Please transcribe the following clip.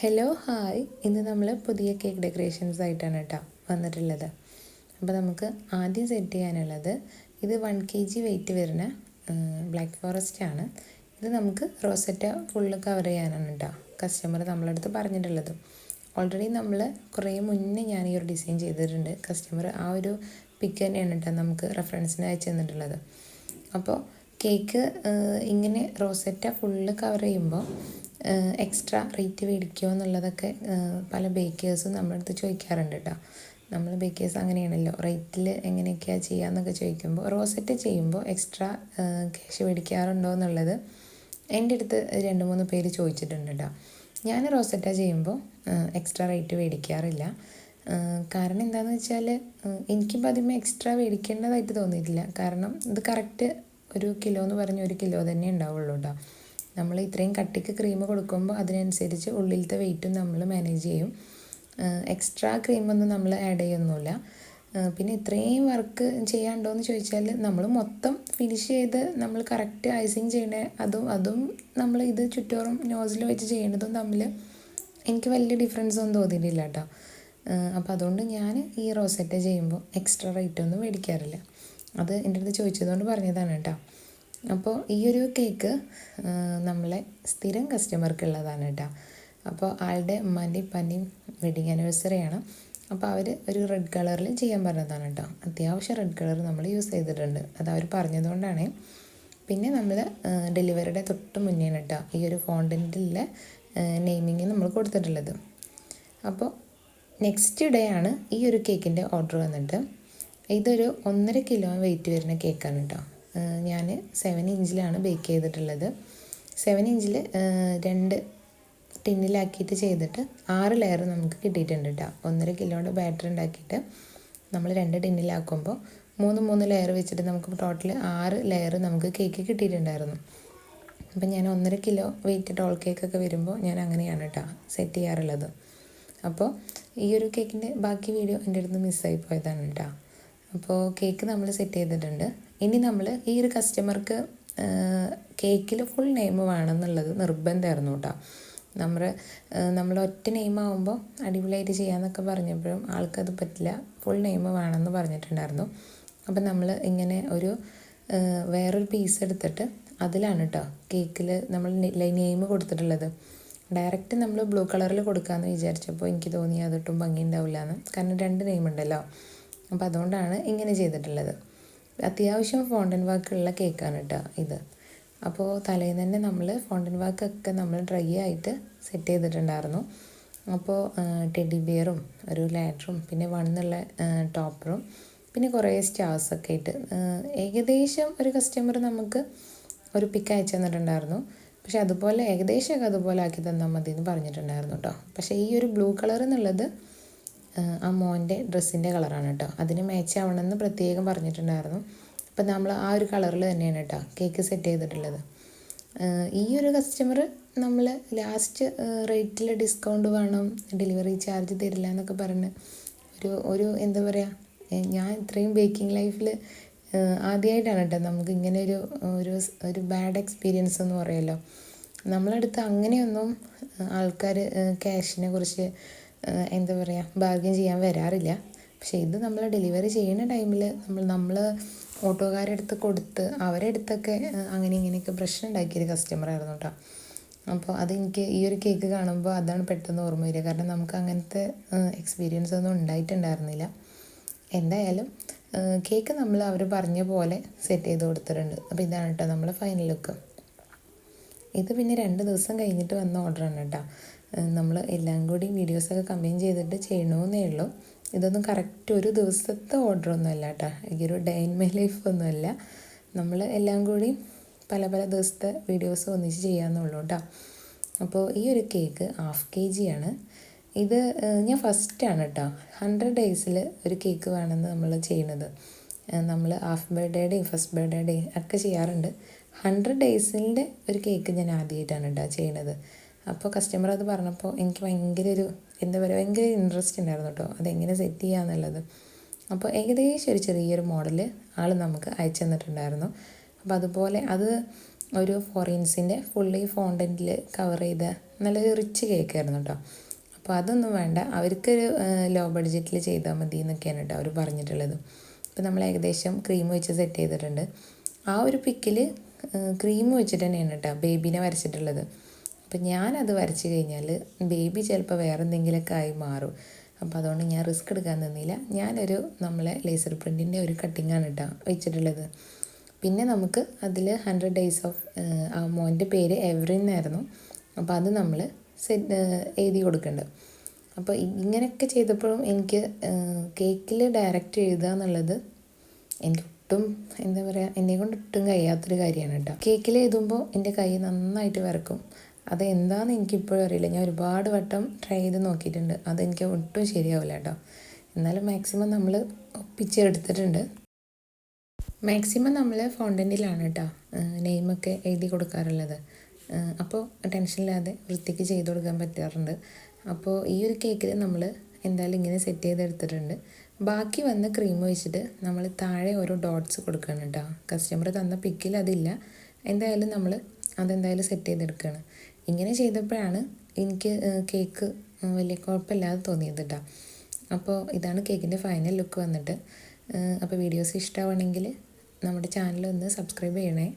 Hello hi, ഇന്ന് നമ്മൾ പുതിയ കേക്ക് ഡെക്കറേഷൻസ് ആയിട്ടാണ് കേട്ടോ വന്നിട്ടുള്ളത്. അപ്പോൾ നമുക്ക് ആദ്യം സെറ്റ് ചെയ്യാനുള്ളത് ഇത് 1 kg വെയിറ്റ് വരുന്ന ബ്ലാക്ക് ഫോറസ്റ്റ് ആണ്. ഇത് നമുക്ക് റോസറ്റ ഫുള്ള് കവർ ചെയ്യാനാണ് കേട്ടോ കസ്റ്റമർ നമ്മളടുത്ത് പറഞ്ഞിട്ടുള്ളത്. ഓൾറെഡി നമ്മൾ കുറേ മുന്നേ ഞാൻ ഈ ഒരു ഡിസൈൻ ചെയ്തിട്ടുണ്ട്. കസ്റ്റമർ ആ ഒരു പിക്ക് തന്നെയാണ് കേട്ടോ നമുക്ക് റെഫറൻസിന് അയച്ചു തന്നിട്ടുള്ളത്. അപ്പോൾ കേക്ക് ഇങ്ങനെ റോസറ്റ ഫുള്ള് കവർ ചെയ്യുമ്പോൾ എക്സ്ട്രാ റേറ്റ് മേടിക്കുമോ എന്നുള്ളതൊക്കെ പല ബേക്കേഴ്സും നമ്മുടെ അടുത്ത് ചോദിക്കാറുണ്ട് കേട്ടോ. നമ്മൾ ബേക്കേഴ്സ് അങ്ങനെയാണല്ലോ, റേറ്റിൽ എങ്ങനെയൊക്കെയാണ് ചെയ്യാമെന്നൊക്കെ ചോദിക്കുമ്പോൾ റോസറ്റ് ചെയ്യുമ്പോൾ എക്സ്ട്രാ ക്യാഷ് മേടിക്കാറുണ്ടോ എന്നുള്ളത് എൻ്റെ അടുത്ത് 2-3 പേര് ചോദിച്ചിട്ടുണ്ട് കേട്ടോ. ഞാൻ റോസറ്റ ചെയ്യുമ്പോൾ എക്സ്ട്രാ റേറ്റ് മേടിക്കാറില്ല. കാരണം എന്താണെന്ന് വെച്ചാൽ എനിക്കിപ്പോൾ അതിന്മേൽ എക്സ്ട്രാ മേടിക്കേണ്ടതായിട്ട് തോന്നിയിട്ടില്ല. കാരണം ഇത് കറക്റ്റ് 1 കിലോ എന്ന് പറഞ്ഞ് 1 കിലോ തന്നെ ഉണ്ടാവുള്ളൂ കേട്ടോ. നമ്മൾ ഇത്രയും കട്ടിക്ക് ക്രീം കൊടുക്കുമ്പോൾ അതിനനുസരിച്ച് ഉള്ളിലത്തെ വെയിറ്റും നമ്മൾ മാനേജ് ചെയ്യും. എക്സ്ട്രാ ക്രീമൊന്നും നമ്മൾ ആഡ് ചെയ്യൊന്നുമില്ല. പിന്നെ ഇത്രയും വർക്ക് ചെയ്യാനുണ്ടോയെന്ന് ചോദിച്ചാൽ നമ്മൾ മൊത്തം ഫിനിഷ് ചെയ്ത് നമ്മൾ കറക്റ്റ് ഐസിങ് ചെയ്യണേ അതും നമ്മൾ ഇത് ചുറ്റോറും നോസിൽ വെച്ച് ചെയ്യേണ്ടതും തമ്മിൽ എനിക്ക് വലിയ ഡിഫറൻസ് ഒന്നും തോന്നിയിട്ടില്ല കേട്ടോ. അപ്പോൾ അതുകൊണ്ട് ഞാൻ ഈ റോസറ്റ ചെയ്യുമ്പോൾ എക്സ്ട്രാ റേറ്റ് ഒന്നും മേടിക്കാറില്ല. അത് എൻ്റെ അടുത്ത് ചോദിച്ചതുകൊണ്ട് പറഞ്ഞതാണ് കേട്ടോ. അപ്പോൾ ഈ ഒരു കേക്ക് നമ്മളെ സ്ഥിരം കസ്റ്റമർക്കുള്ളതാണ് കേട്ടോ. അപ്പോൾ ആളുടെ ഉമ്മാൻ്റെയും ഉപ്പാൻ്റെയും വെഡിങ് ആനിവേഴ്സറിയാണ്. അപ്പോൾ അവർ ഒരു റെഡ് കളറിൽ ചെയ്യാൻ പറഞ്ഞതാണ് കേട്ടോ. അത്യാവശ്യം റെഡ് കളർ നമ്മൾ യൂസ് ചെയ്തിട്ടുണ്ട്, അത് അവർ പറഞ്ഞതുകൊണ്ടാണ്. പിന്നെ നമ്മൾ ഡെലിവറിയുടെ തൊട്ട് മുന്നേ കേട്ടോ ഈ ഒരു ഫോണ്ടൻറ്റിലെ നെയിമിങ് നമ്മൾ കൊടുത്തിട്ടുള്ളത്. അപ്പോൾ നെക്സ്റ്റ് ഡേ ആണ് ഈ ഒരു കേക്കിൻ്റെ ഓർഡർ വന്നിട്ട്. ഇതൊരു 1.5 കിലോ വെയിറ്റ് വരുന്ന കേക്കാണ് കേട്ടോ. ഞാൻ 7 ഇഞ്ചിലാണ് ബേക്ക് ചെയ്തിട്ടുള്ളത്. 7 ഇഞ്ചിൽ 2 ടിന്നിലാക്കിയിട്ട് ചെയ്തിട്ട് 6 ലെയർ നമുക്ക് കിട്ടിയിട്ടുണ്ട് കേട്ടോ. 1.5 കിലോയുടെ ബാറ്റർ ഉണ്ടാക്കിയിട്ട് നമ്മൾ 2 ടിന്നിലാക്കുമ്പോൾ 3 ലെയർ വെച്ചിട്ട് നമുക്ക് ടോട്ടൽ 6 ലെയർ നമുക്ക് കേക്ക് കിട്ടിയിട്ടുണ്ടായിരുന്നു. അപ്പം ഞാൻ 1.5 കിലോ വെയിറ്റ് ടോൾ കേക്കൊക്കെ വരുമ്പോൾ ഞാൻ അങ്ങനെയാണ് കേട്ടോ സെറ്റ് ചെയ്യാറുള്ളത്. അപ്പോൾ ഈ ഒരു കേക്കിൻ്റെ ബാക്കി വീഡിയോ എൻ്റെ അടുത്ത് മിസ്സായി പോയതാണ് കേട്ടോ. അപ്പോൾ കേക്ക് നമ്മൾ സെറ്റ് ചെയ്തിട്ടുണ്ട്. ഇനി നമ്മൾ ഈ ഒരു കസ്റ്റമർക്ക് കേക്കിൽ ഫുൾ നെയിം വേണമെന്നുള്ളത് നിർബന്ധമായിരുന്നു കേട്ടോ. നമ്മൾ ഒറ്റ നെയിമാകുമ്പോൾ അടിപൊളിയായിട്ട് ചെയ്യാമെന്നൊക്കെ പറഞ്ഞപ്പോഴും ആൾക്കത് പറ്റില്ല, ഫുൾ നെയിം വേണമെന്ന് പറഞ്ഞിട്ടുണ്ടായിരുന്നു. അപ്പം നമ്മൾ ഇങ്ങനെ വേറൊരു പീസ് എടുത്തിട്ട് അതിലാണ് കേട്ടോ കേക്കിൽ നമ്മൾ നെയിം കൊടുത്തിട്ടുള്ളത്. ഡയറക്റ്റ് നമ്മൾ ബ്ലൂ കളറിൽ കൊടുക്കാമെന്ന് വിചാരിച്ചപ്പോൾ എനിക്ക് തോന്നി അതൊട്ടും ഭംഗി ഉണ്ടാവില്ല എന്ന്. കാരണം 2 നെയിം ഉണ്ടല്ലോ. അപ്പോൾ അതുകൊണ്ടാണ് ഇങ്ങനെ ചെയ്തിട്ടുള്ളത്. അത്യാവശ്യം ഫോണ്ടൻ വർക്കുള്ള കേക്കാണ് കേട്ടോ ഇത്. അപ്പോൾ തലേന്ന് തന്നെ നമ്മൾ ഫോണ്ടൻ വർക്കൊക്കെ നമ്മൾ ഡ്രൈ ആയിട്ട് സെറ്റ് ചെയ്തിട്ടുണ്ടായിരുന്നു. അപ്പോൾ ടെഡി ബിയറും ഒരു ലാഡറും പിന്നെ വണ്ണിനുള്ള ടോപ്പറും പിന്നെ കുറേ സ്റ്റാർസൊക്കെ ആയിട്ട് ഏകദേശം ഒരു കസ്റ്റമർ നമുക്ക് ഒരു പിക്ക് അയച്ചു തന്നിട്ടുണ്ടായിരുന്നു. പക്ഷെ അതുപോലെ ഏകദേശമൊക്കെ അതുപോലെ ആക്കി തന്നാൽ മതി എന്ന് പറഞ്ഞിട്ടുണ്ടായിരുന്നു കേട്ടോ. പക്ഷേ ഈ ഒരു ബ്ലൂ കളർ എന്നുള്ളത് ആ മോൻ്റെ ഡ്രസ്സിൻ്റെ കളറാണ് കേട്ടോ. അതിന് മാച്ച് ആവണമെന്ന് പ്രത്യേകം പറഞ്ഞിട്ടുണ്ടായിരുന്നു. അപ്പം നമ്മൾ ആ ഒരു കളറിൽ തന്നെയാണ് കേട്ടോ കേക്ക് സെറ്റ് ചെയ്തിട്ടുള്ളത്. ഈ ഒരു കസ്റ്റമർ നമ്മൾ ലാസ്റ്റ് റേറ്റിൽ ഡിസ്കൗണ്ട് വേണം, ഡെലിവറി ചാർജ് തരില്ല എന്നൊക്കെ പറഞ്ഞ് ഒരു എന്താ പറയുക, ഞാൻ ഇത്രയും ബേക്കിംഗ് ലൈഫിൽ ആദ്യമായിട്ടാണ് കേട്ടോ നമുക്ക് ഇങ്ങനെ ഒരു ബാഡ് എക്സ്പീരിയൻസ് എന്ന് പറയുമല്ലോ. നമ്മളടുത്ത് അങ്ങനെയൊന്നും ആൾക്കാർ ക്യാഷിനെ കുറിച്ച് എന്താ പറയുക ബാർഗെയിൻ ചെയ്യാൻ വരാറില്ല. പക്ഷേ ഇത് നമ്മൾ ഡെലിവറി ചെയ്യുന്ന ടൈമിൽ നമ്മൾ ഓട്ടോക്കാരെടുത്ത് കൊടുത്ത് അവരെടുത്തൊക്കെ അങ്ങനെ ഇങ്ങനെയൊക്കെ പ്രശ്നം ഉണ്ടാക്കിയൊരു കസ്റ്റമറായിരുന്നു കേട്ടോ. അപ്പോൾ അതെനിക്ക് ഈ ഒരു കേക്ക് കാണുമ്പോൾ അതാണ് പെട്ടെന്ന് ഓർമ്മ വരിക. കാരണം നമുക്ക് അങ്ങനത്തെ എക്സ്പീരിയൻസ് ഒന്നും ഉണ്ടായിട്ടുണ്ടായിരുന്നില്ല. എന്തായാലും കേക്ക് നമ്മൾ അവർ പറഞ്ഞ പോലെ സെറ്റ് ചെയ്ത് കൊടുത്തിട്ടുണ്ട്. അപ്പോൾ ഇതാണ് കേട്ടോ നമ്മളെ ഫൈനൽ ലുക്ക്. ഇത് പിന്നെ 2 ദിവസം കഴിഞ്ഞിട്ട് വന്ന ഓർഡറാണ് കേട്ടോ. നമ്മൾ എല്ലാം കൂടി വീഡിയോസൊക്കെ കമ്പൈൻ ചെയ്തിട്ട് ചെയ്യണമെന്നേ ഉള്ളൂ. ഇതൊന്നും കറക്റ്റ് ഒരു ദിവസത്തെ ഓർഡറൊന്നും അല്ല കേട്ടോ. ഈ ഒരു ഡേ ഇൻ മൈ ലൈഫ് ഒന്നുമല്ല. നമ്മൾ എല്ലാം കൂടി പല ദിവസത്തെ വീഡിയോസ് ഒന്നിച്ച് ചെയ്യാമെന്നുള്ളൂ കേട്ടോ. അപ്പോൾ ഈ ഒരു കേക്ക് 1/2 kg ആണ്. ഇത് ഞാൻ ഫസ്റ്റാണ് കേട്ടോ 100 ഡേയ്സിൽ ഒരു കേക്ക് വേണമെന്ന് നമ്മൾ ചെയ്യുന്നത്. നമ്മൾ ഹാഫ് ബർത്ത്ഡേയുടെയും ഫസ്റ്റ് ബർത്ത്ഡേയുടെയും ഒക്കെ ചെയ്യാറുണ്ട്. 100 ഡേയ്സിൻ്റെ ഒരു കേക്ക് ഞാൻ ആദ്യമായിട്ടാണ് കേട്ടോ ചെയ്യുന്നത്. അപ്പോൾ കസ്റ്റമർ അത് പറഞ്ഞപ്പോൾ എനിക്ക് ഭയങ്കര ഇൻട്രസ്റ്റ് ഉണ്ടായിരുന്നു കേട്ടോ അതെങ്ങനെ സെറ്റ് ചെയ്യാന്നുള്ളത്. അപ്പോൾ ഏകദേശം ഒരു ചെറിയൊരു മോഡൽ ആൾ നമുക്ക് അയച്ചു തന്നിട്ടുണ്ടായിരുന്നു. അപ്പോൾ അതുപോലെ അത് ഒരു 4 ഇഞ്ചിൻ്റെ ഫുള്ളി ഫോണ്ടൻറ്റിൽ കവർ ചെയ്ത നല്ലൊരു റിച്ച് കേക്കായിരുന്നു കേട്ടോ. അപ്പോൾ അതൊന്നും വേണ്ട, അവർക്കൊരു ലോ ബഡ്ജറ്റിൽ ചെയ്താൽ മതി എന്നൊക്കെയാണ് കേട്ടോ അവർ പറഞ്ഞിട്ടുള്ളത്. അപ്പോൾ നമ്മൾ ഏകദേശം ക്രീം വെച്ച് സെറ്റ് ചെയ്തിട്ടുണ്ട്. ആ ഒരു പിക്കിൽ ക്രീം വെച്ചിട്ട് തന്നെയാണ് കേട്ടോ ബേബീനെ വരച്ചിട്ടുള്ളത്. അപ്പം ഞാനത് വരച്ച് കഴിഞ്ഞാൽ ബേബി ചിലപ്പോൾ വേറെ എന്തെങ്കിലുമൊക്കെ ആയി മാറും. അപ്പോൾ അതുകൊണ്ട് ഞാൻ റിസ്ക് എടുക്കാൻ നിന്നില്ല. ഞാനൊരു നമ്മളെ ലേസർ പ്രിൻറ്റിൻ്റെ ഒരു കട്ടിങ്ങാണ് കേട്ടോ വെച്ചിട്ടുള്ളത്. പിന്നെ നമുക്ക് അതിൽ 100 ഡേയ്സ് ഓഫ് ആ മോൻ്റെ പേര് എവറിൻ ആയിരുന്നു. അപ്പോൾ അത് നമ്മൾ എഴുതി കൊടുക്കുന്നുണ്ട്. അപ്പോൾ ഇങ്ങനെയൊക്കെ ചെയ്തപ്പോഴും എനിക്ക് കേക്കിൽ ഡയറക്റ്റ് എഴുതുക എന്നുള്ളത് എനിക്ക് ഒട്ടും എന്താ പറയുക, എന്നെക്കൊണ്ട് ഒട്ടും കഴിയാത്തൊരു കാര്യമാണ് കേട്ടോ. കേക്കിൽ എഴുതുമ്പോൾ എൻ്റെ കൈ നന്നായിട്ട് വിറക്കും. അത് എന്താണെന്ന് എനിക്കിപ്പോഴും അറിയില്ല. ഞാൻ ഒരുപാട് വട്ടം ട്രൈ ചെയ്ത് നോക്കിയിട്ടുണ്ട്. അതെനിക്ക് ഒട്ടും ശരിയാവില്ല കേട്ടോ. എന്നാലും മാക്സിമം നമ്മൾ ഒപ്പിച്ചെടുത്തിട്ടുണ്ട്. മാക്സിമം നമ്മൾ ഫോണ്ടൻറ്റിലാണ് കേട്ടോ നെയിമൊക്കെ എഴുതി കൊടുക്കാറുള്ളത്. അപ്പോൾ ടെൻഷനില്ലാതെ വൃത്തിക്ക് ചെയ്ത് കൊടുക്കാൻ പറ്റാറുണ്ട്. അപ്പോൾ ഈ ഒരു കേക്കിൽ നമ്മൾ എന്തായാലും ഇങ്ങനെ സെറ്റ് ചെയ്തെടുത്തിട്ടുണ്ട്. ബാക്കി വന്ന ക്രീം വെച്ചിട്ട് നമ്മൾ താഴെ ഓരോ ഡോട്ട്സ് കൊടുക്കണം കേട്ടോ. കസ്റ്റമർ തന്ന പിക്കിൽ അതില്ല. എന്തായാലും നമ്മൾ അതെന്തായാലും സെറ്റ് ചെയ്തെടുക്കുകയാണ്. ഇങ്ങനെ ചെയ്തപ്പോഴാണ് എനിക്ക് കേക്ക് വലിയ കുഴപ്പമില്ലാതെ തോന്നിയത് കേട്ടോ. അപ്പോൾ ഇതാണ് കേക്കിൻ്റെ ഫൈനൽ ലുക്ക് വന്നിട്ട്. അപ്പോൾ വീഡിയോസ് ഇഷ്ടമാണെങ്കിൽ നമ്മുടെ ചാനൽ ഒന്ന് സബ്സ്ക്രൈബ് ചെയ്യണേ.